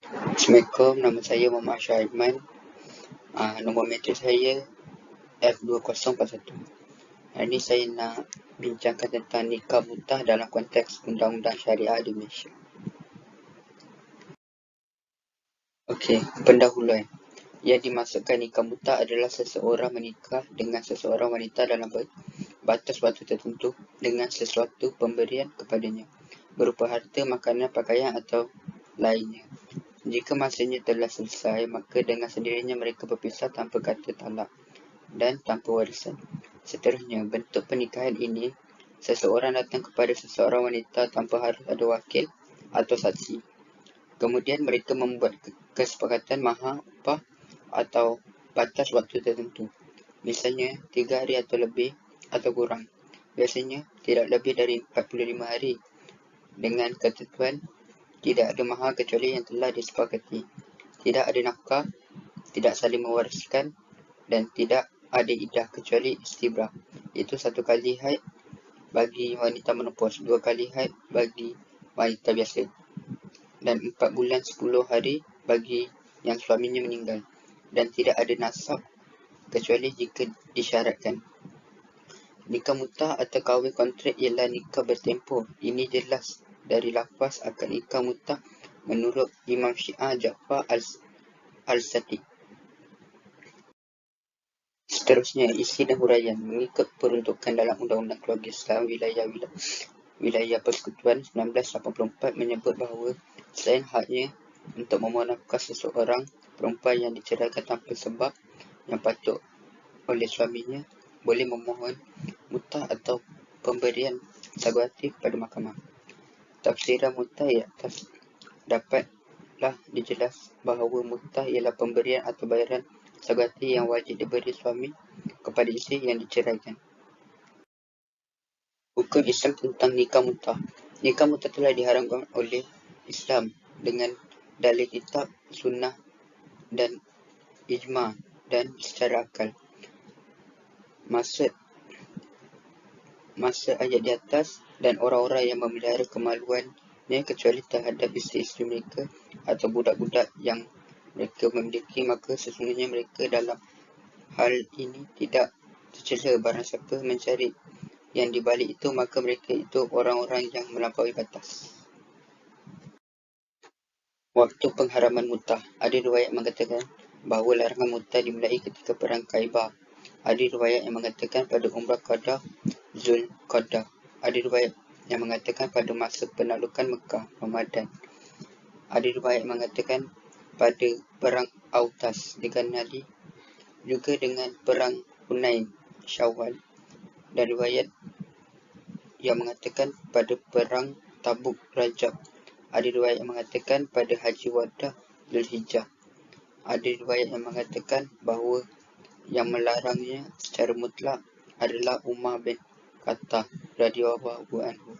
Assalamualaikum, nama saya Muhammad Syaiman. Nombor metrik saya F2041. Hari ini saya nak bincangkan tentang nikah mutah dalam konteks undang-undang syariah di Malaysia. Okey, pendahuluan. Yang dimaksudkan nikah mutah adalah seseorang menikah dengan seseorang wanita dalam batas waktu tertentu dengan sesuatu pemberian kepadanya, berupa harta, makanan, pakaian atau lainnya. Jika masanya telah selesai, maka dengan sendirinya mereka berpisah tanpa kata talak dan tanpa warisan. Seterusnya, bentuk pernikahan ini, seseorang datang kepada seseorang wanita tanpa harus ada wakil atau saksi. Kemudian mereka membuat kesepakatan mahar, upah atau batas waktu tertentu. Misalnya 3 hari atau lebih atau kurang. Biasanya tidak lebih dari 45 hari. Dengan ketentuan tidak ada mahar kecuali yang telah disepakati. Tidak ada nafkah, tidak saling mewariskan dan tidak ada iddah kecuali istibrah. Itu 1 kali haid bagi wanita menopause, 2 kali haid bagi wanita biasa dan 4 bulan 10 hari bagi yang suaminya meninggal, dan tidak ada nasab kecuali jika disyaratkan. Nikah mutah atau kahwin kontrak ialah nikah bertempoh. Ini jelas dari lafaz akad nikah mutah menurut Imam Syiah Ja'far al-Sadiq. Seterusnya, isi dan huraian. Mengikut peruntukan dalam Undang-Undang Keluarga Islam Wilayah Persekutuan 1984 menyebut bahawa selain haknya untuk memohon nafkah seseorang perempuan yang diceraikan tanpa sebab yang patut oleh suaminya, boleh memohon mutah atau pemberian sagawati kepada mahkamah. Tafsiran mutah di atas dapatlah dijelas bahawa mutah ialah pemberian atau bayaran sagawati yang wajib diberi suami kepada isteri yang diceraikan. Hukum Islam tentang nikah mutah. Nikah mutah telah diharamkan oleh Islam dengan dalil kitab, sunnah dan ijma' dan secara akal. Masa ayat di atas dan orang-orang yang memelihara kemaluannya kecuali terhadap isteri-isteri mereka atau budak-budak yang mereka memiliki, maka sesungguhnya mereka dalam hal ini tidak tercela. Barang siapa mencari yang di balik itu, maka mereka itu orang-orang yang melampaui batas. Waktu pengharaman mutah. Ada riwayat mengatakan bahawa larangan mutah dimulai ketika perang Khaibar. Ada riwayat yang mengatakan pada Umrah Qadah Zulqadah. Ada riwayat yang mengatakan pada masa penaklukan Mekah Ramadan. Ada riwayat yang mengatakan pada perang Autas dikenali juga dengan perang Hunain Syawal, dan riwayat yang mengatakan pada perang Tabuk Rajab. Ada riwayat yang mengatakan pada Haji Wadah Zulhijjah. Ada riwayat yang mengatakan bahawa yang melarangnya secara mutlak adalah Umar bin Khattab radhiyallahu anhu.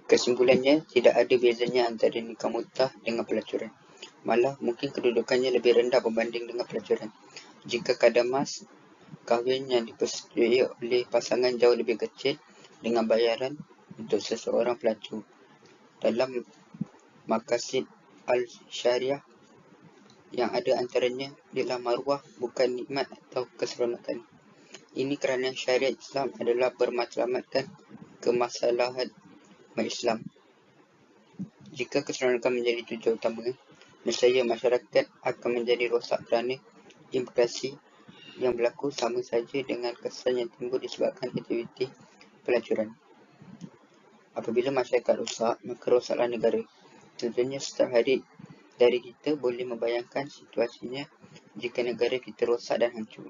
Kesimpulannya, tidak ada bezanya antara nikah mutah dengan pelacuran. Malah mungkin kedudukannya lebih rendah berbanding dengan pelacuran. Jika kadar mas kahwin yang dipersetujui oleh pasangan jauh lebih kecil dengan bayaran untuk seseorang pelacur. Dalam maqasid al-syariah yang ada antaranya ialah maruah, bukan nikmat atau keseronokan. Ini kerana syariat Islam adalah bermatlamatkan kemaslahat Islam. Jika keseronokan menjadi tujuan utama, nescaya masyarakat akan menjadi rosak kerana implikasi yang berlaku sama saja dengan kesan yang timbul disebabkan aktiviti pelacuran. Apabila masyarakat rosak, maka rosaklah negara. Tentunya setiap hari dari kita boleh membayangkan situasinya jika negara kita rosak dan hancur.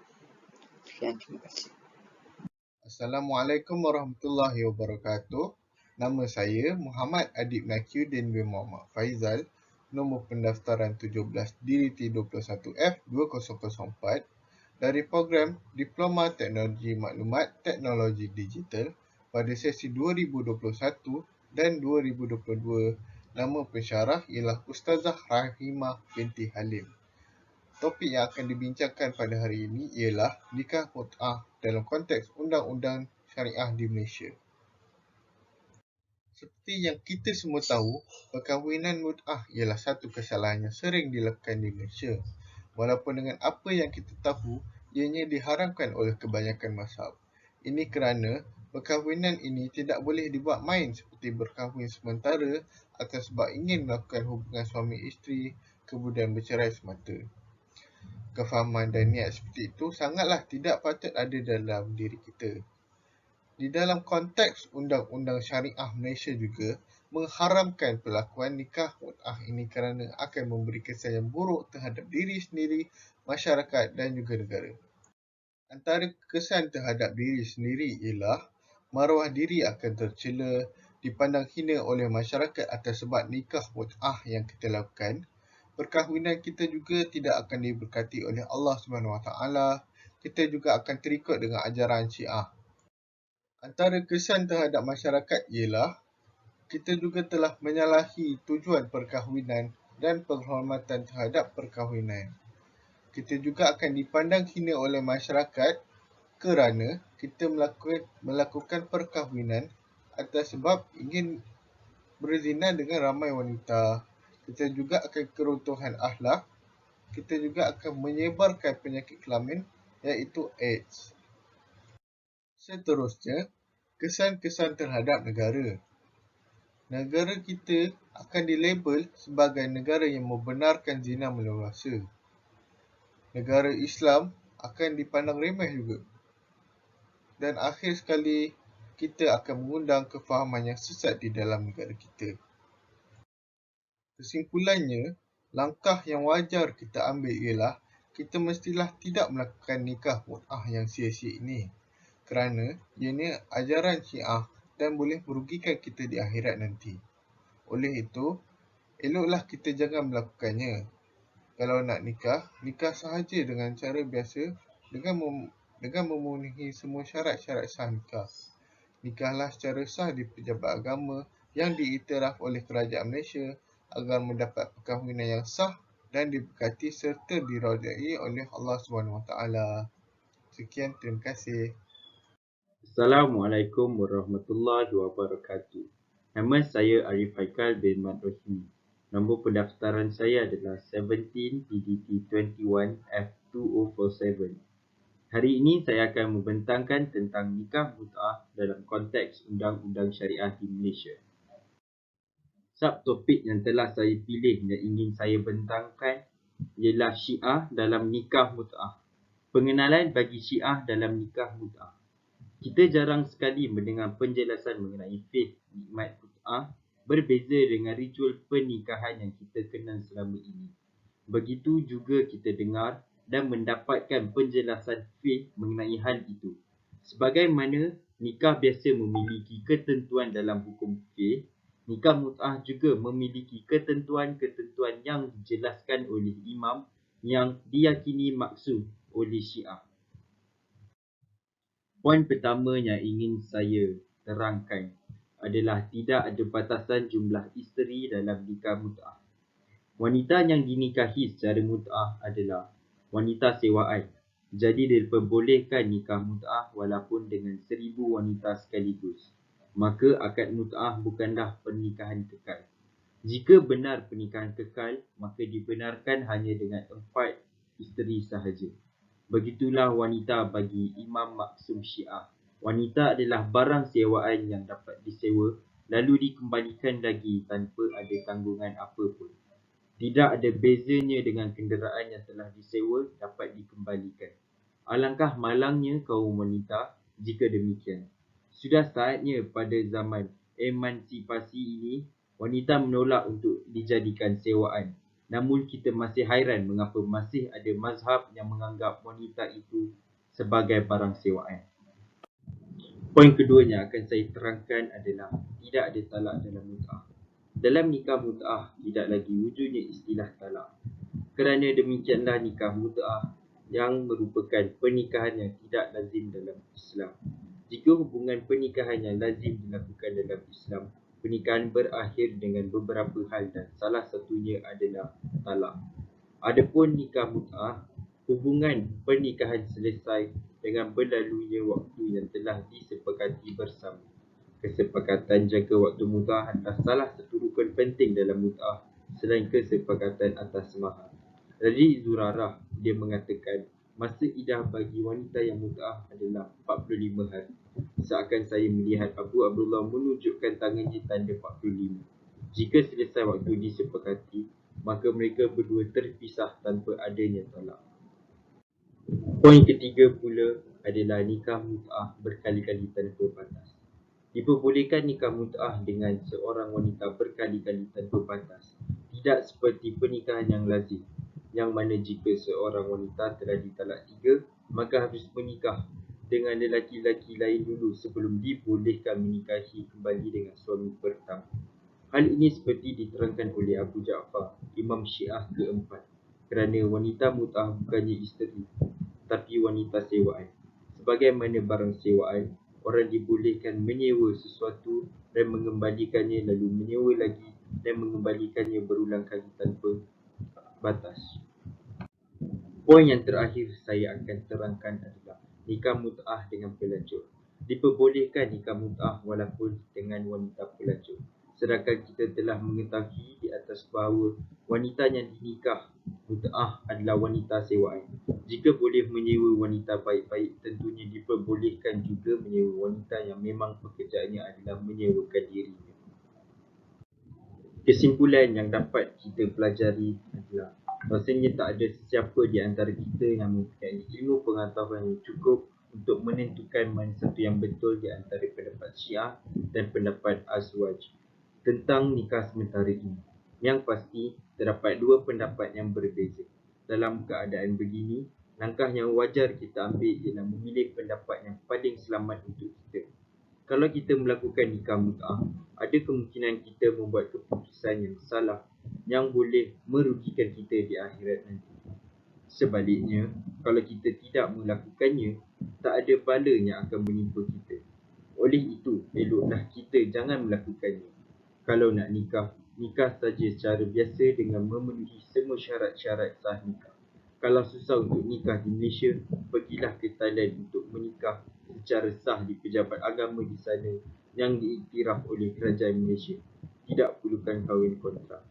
Sekian, terima kasih. Assalamualaikum warahmatullahi wabarakatuh. Nama saya Muhammad Adib Nakiuddin bin Muhammad Faizal. Nombor pendaftaran 17 DDT 21F2004 dari program Diploma Teknologi Maklumat Teknologi Digital pada sesi 2021 dan 2022. Nama pensyarah ialah Ustazah Rahimah binti Halim. Topik yang akan dibincangkan pada hari ini ialah nikah mut'ah dalam konteks undang-undang syariah di Malaysia. Seperti yang kita semua tahu, perkahwinan mut'ah ialah satu kesalahan yang sering dilakukan di Malaysia. Walaupun dengan apa yang kita tahu, ianya diharamkan oleh kebanyakan mazhab. Ini kerana perkahwinan ini tidak boleh dibuat main seperti berkahwin sementara atau sebab ingin melakukan hubungan suami isteri kemudian bercerai semata. Kefahaman dan niat seperti itu sangatlah tidak patut ada dalam diri kita. Di dalam konteks Undang-Undang Syariah Malaysia juga mengharamkan pelakuan nikah mut'ah ini kerana akan memberi kesan yang buruk terhadap diri sendiri, masyarakat dan juga negara. Antara kesan terhadap diri sendiri ialah maruah diri akan tercela, dipandang hina oleh masyarakat atas sebab nikah mut'ah yang kita lakukan. Perkahwinan kita juga tidak akan diberkati oleh Allah SWT. Kita juga akan terikut dengan ajaran Syiah. Antara kesan terhadap masyarakat ialah kita juga telah menyalahi tujuan perkahwinan dan penghormatan terhadap perkahwinan. Kita juga akan dipandang hina oleh masyarakat kerana kita melakukan perkahwinan atas sebab ingin berzina dengan ramai wanita. Kita juga akan keruntuhan akhlak. Kita juga akan menyebarkan penyakit kelamin iaitu AIDS. Seterusnya, kesan-kesan terhadap negara. Negara kita akan dilabel sebagai negara yang membenarkan zina leluasa. Negara Islam akan dipandang remeh juga. Dan akhir sekali, kita akan mengundang kefahaman yang sesat di dalam negara kita. Kesimpulannya, langkah yang wajar kita ambil ialah kita mestilah tidak melakukan nikah mut'ah yang sia-sia ini kerana ianya ajaran Syiah dan boleh merugikan kita di akhirat nanti. Oleh itu, eloklah kita jangan melakukannya. Kalau nak nikah, nikah sahaja dengan cara biasa dengan memenuhi semua syarat-syarat sah nikah. Nikahlah secara sah di pejabat agama yang diiktiraf oleh Kerajaan Malaysia agar mendapat perkahwinan yang sah dan diberkati serta diridai oleh Allah SWT. Sekian, terima kasih. Assalamualaikum warahmatullahi wabarakatuh. Nama saya Arif Haikal bin Mat Rohimi. Nombor pendaftaran saya adalah 17 PDT 21 F2047. Hari ini saya akan membentangkan tentang nikah mut'ah dalam konteks Undang-Undang Syariah di Malaysia. Subtopik yang telah saya pilih dan ingin saya bentangkan ialah Syiah dalam nikah mut'ah. Pengenalan bagi Syiah dalam nikah mut'ah. Kita jarang sekali mendengar penjelasan mengenai fiqh nikmat mut'ah berbeza dengan ritual pernikahan yang kita kenal selama ini. Begitu juga kita dengar dan mendapatkan penjelasan fiqh mengenai hal itu. Sebagaimana nikah biasa memiliki ketentuan dalam hukum fiqh, nikah mut'ah juga memiliki ketentuan-ketentuan yang dijelaskan oleh imam yang diyakini maksud oleh Syiah. Poin pertama yang ingin saya terangkan adalah tidak ada batasan jumlah isteri dalam nikah mut'ah. Wanita yang dinikahi secara mut'ah adalah wanita sewaan. Jadi diperbolehkan nikah mut'ah walaupun dengan 1000 wanita sekaligus. Maka akad mut'ah bukanlah pernikahan kekal. Jika benar pernikahan kekal, maka dibenarkan hanya dengan 4 isteri sahaja. Begitulah wanita bagi Imam Maksum Syiah. Wanita adalah barang sewaan yang dapat disewa lalu dikembalikan lagi tanpa ada tanggungan apa pun. Tidak ada bezanya dengan kenderaan yang telah disewa dapat dikembalikan. Alangkah malangnya kaum wanita jika demikian. Sudah saatnya pada zaman emansipasi ini, wanita menolak untuk dijadikan sewaan. Namun kita masih hairan mengapa masih ada mazhab yang menganggap wanita itu sebagai barang sewaan. Poin kedua yang akan saya terangkan adalah tidak ada talak dalam mut'ah. Dalam nikah mut'ah tidak lagi wujudnya istilah talak. Kerana demikianlah nikah mut'ah yang merupakan pernikahan yang tidak lazim dalam Islam. Jika hubungan pernikahan yang lazim dilakukan dalam Islam, pernikahan berakhir dengan beberapa hal dan salah satunya adalah talak. Adapun nikah mut'ah, hubungan pernikahan selesai dengan berlalunya waktu yang telah disepakati bersama. Kesepakatan jaga waktu mut'ah adalah salah satu rukun penting dalam mut'ah selain kesepakatan atas mahar. Dari Zurarah, dia mengatakan, masa idah bagi wanita yang mut'ah adalah 45 hari. Seakan saya melihat Abu Abdullah menunjukkan tangannya tanda 45. Jika selesai waktu disepakati, maka mereka berdua terpisah tanpa adanya talak. Poin ketiga pula adalah nikah mut'ah berkali-kali tanpa batas. Diperbolehkan nikah mut'ah dengan seorang wanita berkali-kali tanpa batas. Tidak seperti pernikahan yang lazim, yang mana jika seorang wanita telah ditalak 3, maka harus menikah dengan lelaki-lelaki lain dulu sebelum dibolehkan menikahi kembali dengan suami pertama. Hal ini seperti diterangkan oleh Abu Ja'far, Imam Syiah keempat, kerana wanita mut'ah bukannya isteri, tapi wanita sewaan. Sebagaimana barang sewaan, orang dibolehkan menyewa sesuatu dan mengembalikannya, lalu menyewa lagi dan mengembalikannya berulang kali tanpa batas. Poin yang terakhir saya akan terangkan adalah nikah mut'ah dengan pelacur. Diperbolehkan nikah mut'ah walaupun dengan wanita pelacur. Sedangkan kita telah mengetahui di atas bahawa wanita yang dinikah mut'ah adalah wanita sewaan. Jika boleh menyewa wanita baik-baik, tentunya diperbolehkan juga menyewa wanita yang memang pekerjaannya adalah menyewakan dirinya. Kesimpulan yang dapat kita pelajari adalah rasanya tak ada sesiapa di antara kita yang mempunyai ilmu pengetahuan yang cukup untuk menentukan mana satu yang betul di antara pendapat Syiah dan pendapat Azwaj tentang nikah sementara ini. Yang pasti, terdapat dua pendapat yang berbeza. Dalam keadaan begini, langkah yang wajar kita ambil ialah memilih pendapat yang paling selamat untuk kita. Kalau kita melakukan nikah mut'ah, ada kemungkinan kita membuat keputusan yang salah yang boleh merugikan kita di akhirat nanti. Sebaliknya, kalau kita tidak melakukannya, tak ada bala yang akan menimpa kita. Oleh itu, eloklah kita jangan melakukannya. Kalau nak nikah, nikah saja secara biasa dengan memenuhi semua syarat-syarat sah nikah. Kalau susah untuk nikah di Malaysia, pergilah ke Thailand untuk menikah secara sah di pejabat agama di sana yang diiktiraf oleh kerajaan Malaysia. Tidak perlukan kahwin kontrak.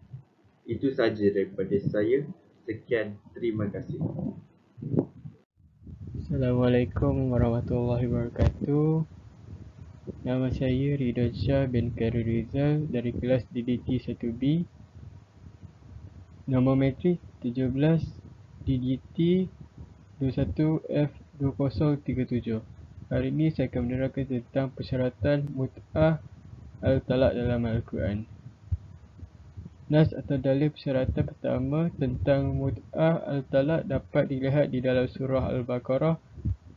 Itu saja daripada saya. Sekian, terima kasih. Assalamualaikum warahmatullahi wabarakatuh. Nama saya Ridwan Shah bin Khairul Rizal dari kelas DDT 1B. Nombor matrik 17 DDT 21F2037. Hari ini saya akan menerangkan tentang persyaratan mut'ah al-talaq dalam Al-Quran. Nas atau dalil persyaratan pertama tentang mut'ah al-talaq dapat dilihat di dalam surah Al-Baqarah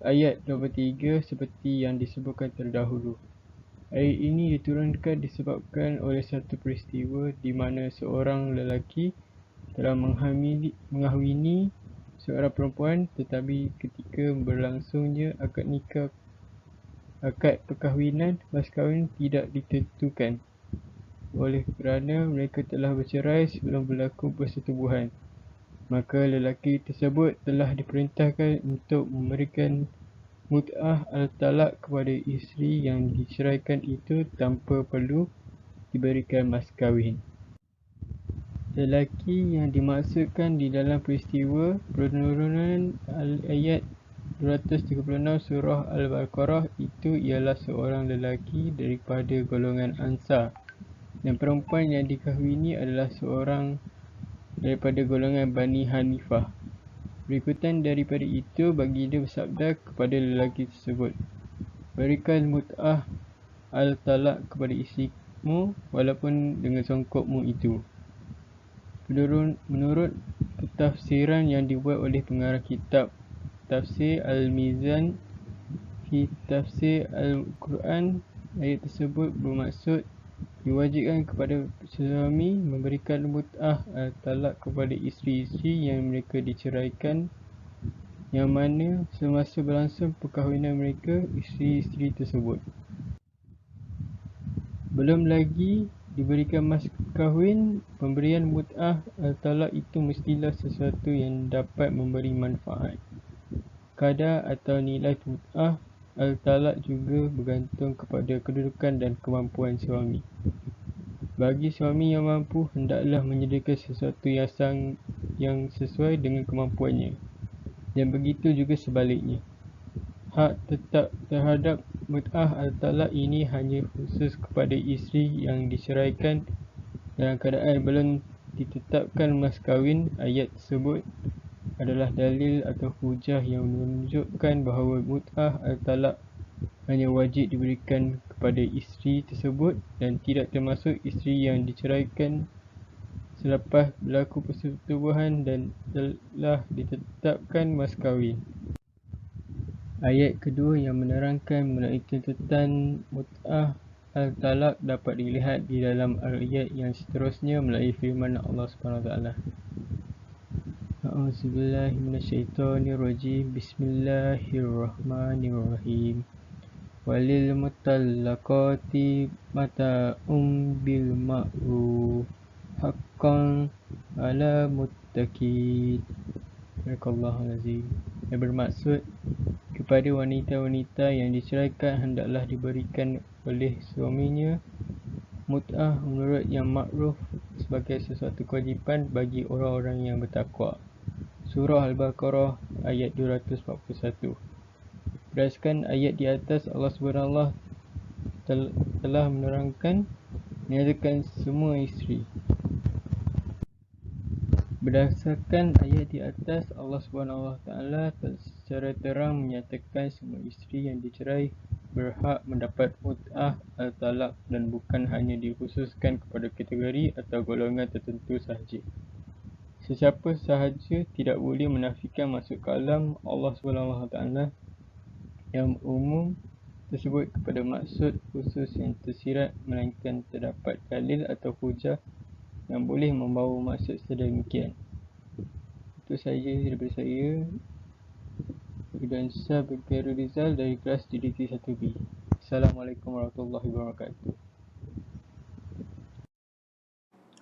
ayat 23 seperti yang disebutkan terdahulu. Ayat ini diturunkan disebabkan oleh satu peristiwa di mana seorang lelaki telah mengahwini seorang perempuan, tetapi ketika berlangsungnya akad perkahwinan, mas kahwin tidak ditentukan oleh kerana mereka telah bercerai sebelum berlaku persetubuhan. Maka lelaki tersebut telah diperintahkan untuk memberikan mut'ah al-talaq kepada isteri yang diceraikan itu tanpa perlu diberikan mas kahwin. Lelaki yang dimaksudkan di dalam peristiwa penurunan ayat 236 surah Al-Baqarah itu ialah seorang lelaki daripada golongan Ansar, dan perempuan yang dikahwini adalah seorang daripada golongan Bani Hanifah. Berikutan daripada itu, baginda bersabda kepada lelaki tersebut, berikan mut'ah al-talaq kepada isterimu walaupun dengan songkokmu itu. Menurut tafsiran yang dibuat oleh pengarang kitab Tafsir Al-Mizan fi Tafsir Al-Quran, ayat tersebut bermaksud diwajibkan kepada suami memberikan mut'ah al-talaq kepada isteri-isteri yang mereka diceraikan, yang mana semasa berlangsung perkahwinan mereka, isteri-isteri tersebut belum lagi diberikan mas kahwin. Pemberian mut'ah al-talaq itu mestilah sesuatu yang dapat memberi manfaat. Kadar atau nilai mut'ah Al-talaq juga bergantung kepada kedudukan dan kemampuan suami. Bagi suami yang mampu, hendaklah menyediakan sesuatu yang sesuai dengan kemampuannya. Dan begitu juga sebaliknya. Hak tetap terhadap mut'ah al-talaq ini hanya khusus kepada isteri yang diceraikan dalam keadaan belum ditetapkan mas kahwin. Ayat tersebut adalah dalil atau hujah yang menunjukkan bahawa mut'ah al-talaq hanya wajib diberikan kepada isteri tersebut dan tidak termasuk isteri yang diceraikan selepas berlaku persetubuhan dan telah ditetapkan mas kahwin. Ayat kedua yang menerangkan mengenai tuntutan mut'ah al-talaq dapat dilihat di dalam ayat yang seterusnya melalui firman Allah SWT. A'udzubillahi minasyaitonirrajim. Bismillahirrahmanirrahim. Walil mutallaqati mata'um bil ma'ruf haqqan ala muttaqin. Barakallahu azim. Yang bermaksud, kepada wanita-wanita yang diceraikan hendaklah diberikan oleh suaminya mut'ah menurut yang makruf sebagai sesuatu kewajipan bagi orang-orang yang bertakwa. Surah Al-Baqarah ayat 241. Berdasarkan ayat di atas, Allah SWT telah menyatakan semua isteri. Berdasarkan ayat di atas, Allah SWT secara terang menyatakan semua isteri yang dicerai berhak mendapat mut'ah al-talaq dan bukan hanya dikhususkan kepada kategori atau golongan tertentu sahaja. Sesiapa sahaja tidak boleh menafikan maksud kalam Allah SWT yang umum tersebut kepada maksud khusus yang tersirat, melainkan terdapat dalil atau hujah yang boleh membawa maksud sedemikian. Itu sahaja daripada saya. Dan saya Khairul Rizal dari kelas DDT 1B. Assalamualaikum warahmatullahi wabarakatuh.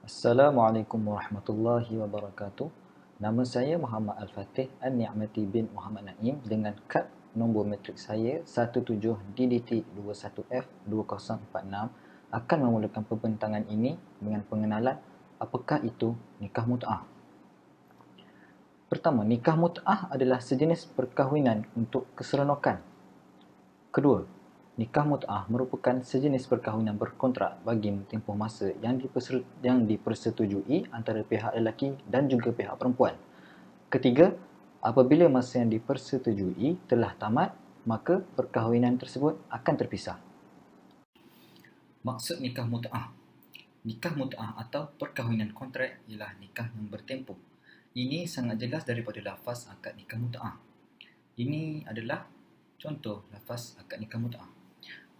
Assalamualaikum warahmatullahi wabarakatuh. Nama saya Muhammad Al-Fatih An-Ni'mati bin Muhammad Naim dengan kad nombor matrik saya 17DDT21F2046 akan memulakan pembentangan ini dengan pengenalan apakah itu nikah mut'ah. Pertama, nikah mut'ah adalah sejenis perkahwinan untuk keseronokan. Kedua, nikah mut'ah merupakan sejenis perkahwinan berkontrak bagi tempoh masa yang dipersetujui antara pihak lelaki dan juga pihak perempuan. Ketiga, apabila masa yang dipersetujui telah tamat, maka perkahwinan tersebut akan terpisah. Maksud nikah mut'ah. Nikah mut'ah atau perkahwinan kontrak ialah nikah yang bertempoh. Ini sangat jelas daripada lafaz akad nikah mut'ah. Ini adalah contoh lafaz akad nikah mut'ah.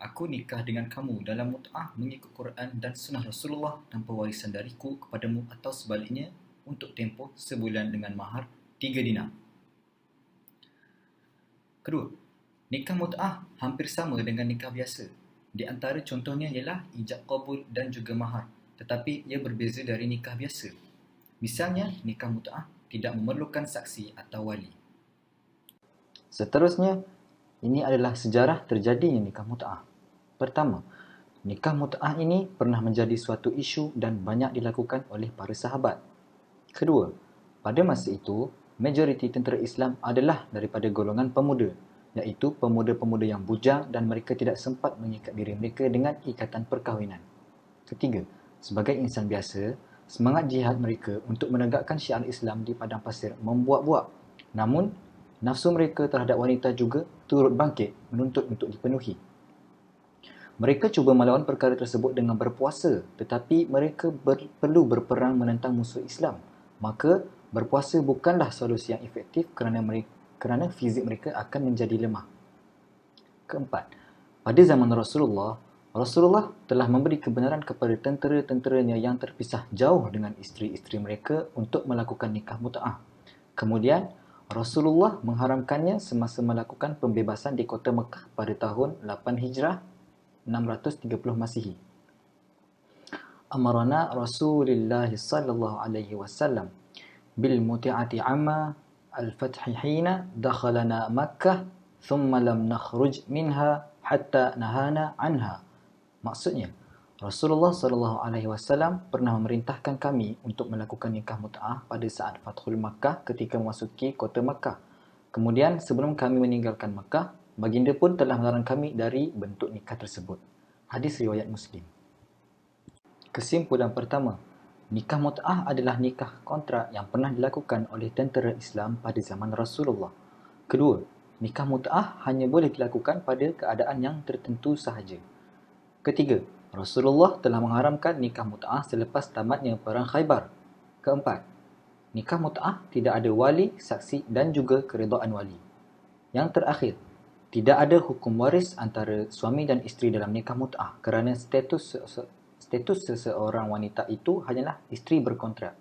Aku nikah dengan kamu dalam mut'ah mengikut Quran dan sunnah Rasulullah tanpa warisan dariku kepadamu atau sebaliknya untuk tempoh sebulan dengan mahar 3 dinar. Kedua, nikah mut'ah hampir sama dengan nikah biasa. Di antara contohnya ialah ijab qabul dan juga mahar, tetapi ia berbeza dari nikah biasa. Misalnya, nikah mut'ah tidak memerlukan saksi atau wali. Seterusnya, ini adalah sejarah terjadinya nikah mut'ah. Pertama, nikah mut'ah ini pernah menjadi suatu isu dan banyak dilakukan oleh para sahabat. Kedua, pada masa itu, majoriti tentera Islam adalah daripada golongan pemuda, iaitu pemuda-pemuda yang bujang dan mereka tidak sempat mengikat diri mereka dengan ikatan perkahwinan. Ketiga, sebagai insan biasa, semangat jihad mereka untuk menegakkan syiar Islam di padang pasir membuak-buak. Namun, nafsu mereka terhadap wanita juga turut bangkit menuntut untuk dipenuhi. Mereka cuba melawan perkara tersebut dengan berpuasa, tetapi mereka perlu berperang menentang musuh Islam. Maka, berpuasa bukanlah solusi yang efektif kerana fizik mereka akan menjadi lemah. Keempat, pada zaman Rasulullah telah memberi kebenaran kepada tentera-tenteranya yang terpisah jauh dengan isteri-isteri mereka untuk melakukan nikah mut'ah. Kemudian, Rasulullah mengharamkannya semasa melakukan pembebasan di kota Mekah pada tahun 8 Hijrah 630 Masihi. Amarana Rasulullah sallallahu alaihi wasallam bil muti'ati amma al-fathi hina dakhalana Makkah thumma lam nakhruj minha hatta nahana anha. Maksudnya, Rasulullah SAW pernah memerintahkan kami untuk melakukan nikah mut'ah pada saat Fathul Makkah ketika memasuki kota Makkah. Kemudian sebelum kami meninggalkan Makkah, baginda pun telah melarang kami dari bentuk nikah tersebut. Hadis riwayat Muslim. Kesimpulan pertama, nikah mut'ah adalah nikah kontrak yang pernah dilakukan oleh tentera Islam pada zaman Rasulullah. Kedua, nikah mut'ah hanya boleh dilakukan pada keadaan yang tertentu sahaja. Ketiga, Rasulullah telah mengharamkan nikah mut'ah selepas tamatnya perang Khaybar. Keempat, nikah mut'ah tidak ada wali, saksi dan juga keredaan wali. Yang terakhir, tidak ada hukum waris antara suami dan isteri dalam nikah mut'ah kerana status seseorang wanita itu hanyalah isteri berkontrak.